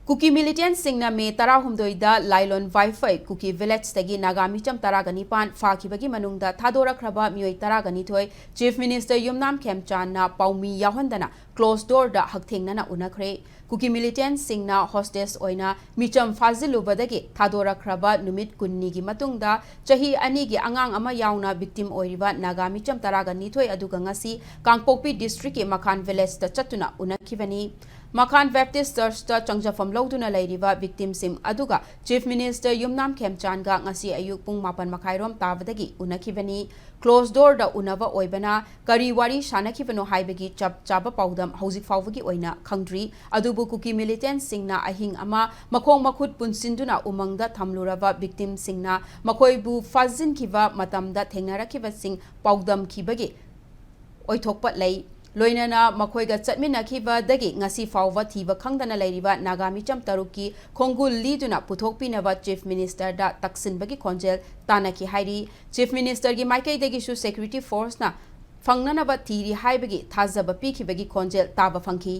cookie militant सिंगना मे तरा हुमदोइदा लाइलोन वाइफाई कुकी विलेज तगी नागा मिचम तरागनी पान फाखिबगी मनुंगदा थादोरखरबा मियोय तरागनी थोय चीफ मिनिस्टर युमनाम खेमचांद ना पाउमी याहंदना क्लोज डोर दा हकथेंगना उनखरे कुकी मिलिटेंट सिंगना होस्टेस ओइना मिचम फाजिलुबदगी थादोरखरबा नुमित कुन्नी गी मतुंगदा चही अनि गी अंगांग अमा याउना विक्टिम ओइरिबा नागा मिचम तरागनी थोय अदुगा ngasi कांगपोकपी डिस्ट्रिक्ट के मखान विलेज ता चतुना उनखिबनी Makhan Baptist Church ta changjafam lauduna lairiba victim sim aduga Chief Minister Yumnam Khemchand ga ngasi ayuk pung 7:30 tabadagi unakhibani closed door da unaba oibana kari wari shanakibano haibagi chap chaba paudam hauzik fawagi oina khangdri adubu kuki militant singna ahing ama makhong makhut punsinduna umangda thamluraba victim singna makoibu fazin khiba matamda thengnara khiba sing paudam khibagi oithokpa lei लोइनना मखोइगा चटमिनाखिबा दगी ngasi फाववा थीबा खंगदना लैरिबा नागा मिचम तरुकी खोंगुल लीदुना पुथोकपिनबा चीफ मिनिस्टर दा तक्सिनबगी खोंजेल तानाखि हाइरी चीफ मिनिस्टर गी माइकैदगिसु सिक्युरिटी फोर्स ना फंगननबा थीरी हाइबगी थाजबा पीखिबगी खोंजेल ताबा फंखी